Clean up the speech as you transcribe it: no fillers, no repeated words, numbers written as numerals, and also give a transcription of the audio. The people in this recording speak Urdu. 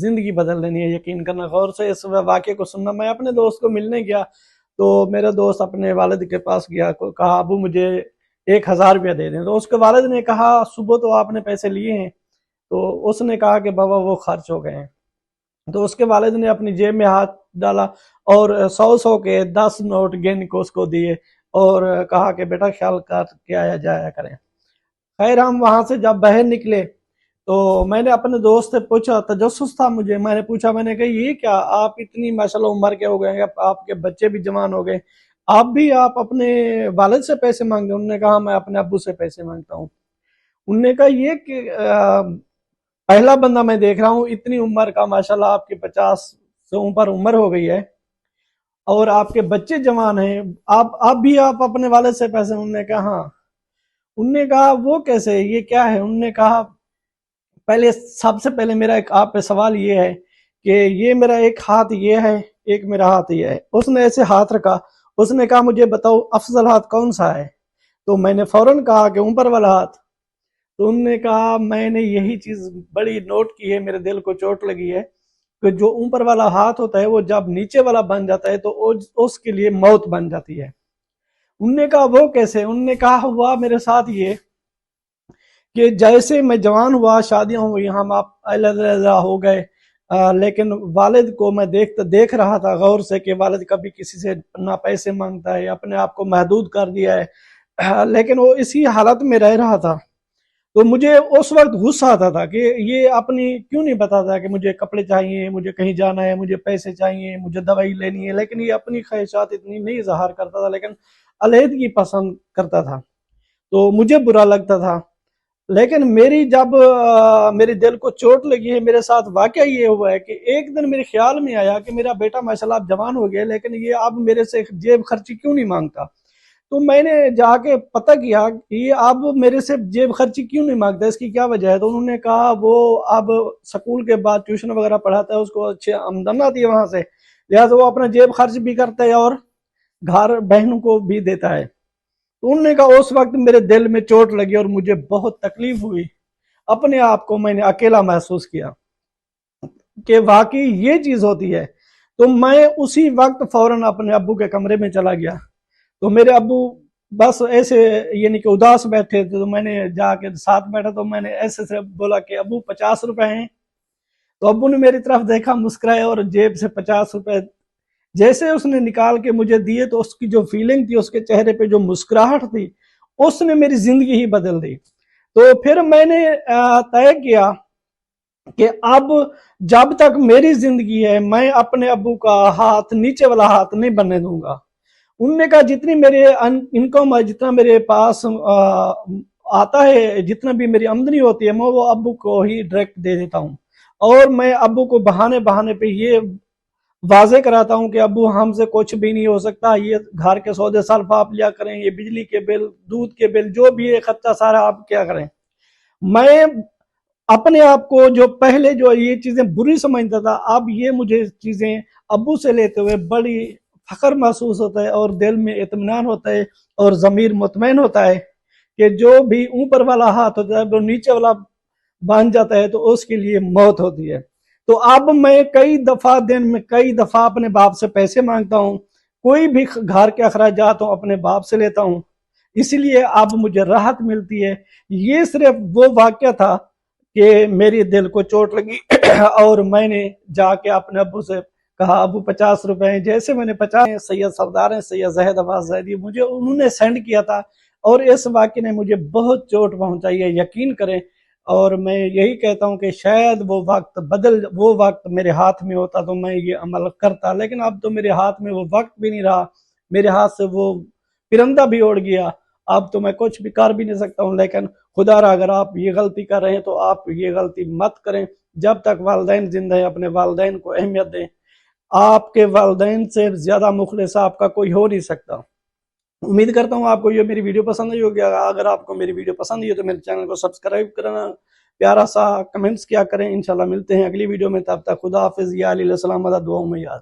زندگی بدل دینی ہے، یقین کرنا۔ غور سے اس واقعے کو سننا۔ میں اپنے دوست کو ملنے گیا تو میرا دوست اپنے والد کے پاس گیا، کہا ابو مجھے 1000 روپیہ دے دیں۔ تو اس کے والد نے کہا صبح تو آپ نے پیسے لیے ہیں، تو اس نے کہا کہ بابا وہ خرچ ہو گئے ہیں۔ تو اس کے والد نے اپنی جیب میں ہاتھ ڈالا اور 100 کے 10 نوٹ گن کو اس کو دیے اور کہا کہ بیٹا خیال کر کے آیا جایا کریں۔ خیر ہم وہاں سے جب باہر نکلے تو میں نے اپنے دوست سے پوچھا، تجسس تھا مجھے، میں نے پوچھا، میں نے کہا یہ کیا آپ اتنی ماشاءاللہ عمر کے ہو گئے ہیں، آپ کے بچے بھی جوان ہو گئے، آپ اپنے والد سے پیسے مانگے؟ انہوں نے کہا میں اپنے ابو سے پیسے مانگتا ہوں۔ انہوں نے کہا یہ کہ پہلا بندہ میں دیکھ رہا ہوں اتنی عمر کا، ماشاءاللہ آپ کی 50 سے اوپر عمر ہو گئی ہے اور آپ کے بچے جوان ہیں، آپ اپنے والد سے پیسے؟ انہوں نے کہا ہاں۔ انہوں نے کہا وہ کیسے، یہ کیا ہے؟ انہوں نے کہا سب سے پہلے میرا ایک آپ پہ سوال یہ ہے کہ یہ میرا ایک ہاتھ یہ ہے، ایک میرا ہاتھ یہ ہے۔ اس نے ایسے ہاتھ رکھا، اس نے کہا مجھے بتاؤ افضل ہاتھ کون سا ہے؟ تو میں نے فوراً کہا کہ اوپر والا ہاتھ۔ تو انہوں نے کہا میں نے یہی چیز بڑی نوٹ کی ہے، میرے دل کو چوٹ لگی ہے کہ جو اوپر والا ہاتھ ہوتا ہے وہ جب نیچے والا بن جاتا ہے تو اس کے لیے موت بن جاتی ہے۔ انہوں نے کہا وہ کیسے؟ انہوں نے کہا ہوا میرے ساتھ یہ کہ جیسے میں جوان ہوا، شادیاں ہوئی، ہم آپ علیحدہ ہو گئے، لیکن والد کو میں دیکھ رہا تھا غور سے کہ والد کبھی کسی سے نہ پیسے مانگتا ہے، اپنے آپ کو محدود کر دیا ہے، لیکن وہ اسی حالت میں رہ رہا تھا۔ تو مجھے اس وقت غصہ آتا تھا کہ یہ اپنی کیوں نہیں بتاتا کہ مجھے کپڑے چاہیے، مجھے کہیں جانا ہے، مجھے پیسے چاہیے، مجھے دوائی لینی ہے، لیکن یہ اپنی خواہشات اتنی نہیں اظہار کرتا تھا، لیکن علیحدگی پسند کرتا تھا۔ تو مجھے برا لگتا تھا، لیکن میری دل کو چوٹ لگی ہے، میرے ساتھ واقعہ یہ ہوا ہے کہ ایک دن میرے خیال میں آیا کہ میرا بیٹا ماشاءاللہ اب جوان ہو گیا، لیکن یہ اب میرے سے جیب خرچی کیوں نہیں مانگتا؟ تو میں نے جا کے پتہ کیا کہ یہ اب میرے سے جیب خرچی کیوں نہیں مانگتا، اس کی کیا وجہ ہے؟ تو انہوں نے کہا وہ اب سکول کے بعد ٹیوشن وغیرہ پڑھاتا ہے، اس کو اچھی آمدن آتی ہے وہاں سے، لہٰذا وہ اپنا جیب خرچ بھی کرتا ہے اور گھر بہنوں کو بھی دیتا ہے۔ تو انہوں نے کہا اس وقت میرے دل میں چوٹ لگی اور مجھے بہت تکلیف ہوئی، اپنے آپ کو میں نے اکیلا محسوس کیا کہ واقعی یہ چیز ہوتی ہے۔ تو میں اسی وقت فوراً اپنے ابو کے کمرے میں چلا گیا، تو میرے ابو بس ایسے یعنی کہ اداس بیٹھے تھے، تو میں نے جا کے ساتھ بیٹھا تو میں نے ایسے سے بولا کہ ابو 50 روپے ہیں؟ تو ابو نے میری طرف دیکھا، مسکرائے اور جیب سے 50 روپے جیسے اس نے نکال کے مجھے دیے تو اس کی جو فیلنگ تھی، اس کے چہرے پہ جو مسکراہٹ تھی، اس نے میری زندگی ہی بدل دی۔ تو پھر میں نے طے کیا کہ اب جب تک میری زندگی ہے میں اپنے ابو کا ہاتھ، نیچے والا ہاتھ نہیں بننے دوں گا۔ انہوں نے کہا جتنی میرے انکم ہے، جتنا میرے پاس آتا ہے، جتنا بھی میری آمدنی ہوتی ہے، میں وہ ابو کو ہی ڈائریکٹ دے دیتا ہوں، اور میں ابو کو بہانے پہ یہ واضح کراتا ہوں کہ ابو ہم سے کچھ بھی نہیں ہو سکتا، یہ گھر کے سودے صرف آپ لیا کریں، یہ بجلی کے بل، دودھ کے بل، جو بھی ہے خرچہ سارا آپ کیا کریں۔ میں اپنے آپ کو جو پہلے جو یہ چیزیں بری سمجھتا تھا، اب یہ مجھے چیزیں ابو سے لیتے ہوئے بڑی فخر محسوس ہوتا ہے اور دل میں اطمینان ہوتا ہے اور ضمیر مطمئن ہوتا ہے کہ جو بھی اوپر والا ہاتھ ہوتا ہے وہ نیچے والا بن جاتا ہے تو اس کے لیے موت ہوتی ہے۔ تو اب میں دن میں کئی دفعہ اپنے باپ سے پیسے مانگتا ہوں، کوئی بھی گھر کے اخراجات ہوں اپنے باپ سے لیتا ہوں، اسی لیے اب مجھے راحت ملتی ہے۔ یہ صرف وہ واقعہ تھا کہ میری دل کو چوٹ لگی اور میں نے جا کے اپنے ابو سے کہا ابو 50 روپے ہیں۔ جیسے میں نے 50 سید سردار ہیں، سید زاہد عباس زیدی، مجھے انہوں نے سینڈ کیا تھا، اور اس واقعے نے مجھے بہت چوٹ پہنچائی ہے، یقین کریں۔ اور میں یہی کہتا ہوں کہ شاید وہ وقت میرے ہاتھ میں ہوتا تو میں یہ عمل کرتا، لیکن اب تو میرے ہاتھ میں وہ وقت بھی نہیں رہا، میرے ہاتھ سے وہ پرندہ بھی اڑ گیا، اب تو میں کچھ بھی کر بھی نہیں سکتا ہوں۔ لیکن خدا را اگر آپ یہ غلطی کر رہے ہیں تو آپ یہ غلطی مت کریں، جب تک والدین زندہ ہیں اپنے والدین کو اہمیت دیں، آپ کے والدین سے زیادہ مخلص آپ کا کوئی ہو نہیں سکتا۔ امید کرتا ہوں آپ کو یہ میری ویڈیو پسند آئی ہوگی، اگر آپ کو میری ویڈیو پسند ہے تو میرے چینل کو سبسکرائب کرنا، پیارا سا کمنٹس کیا کریں۔ انشاءاللہ ملتے ہیں اگلی ویڈیو میں، تب تک خدا حافظ، یا علیہ السلام، دعاؤں میں یاد۔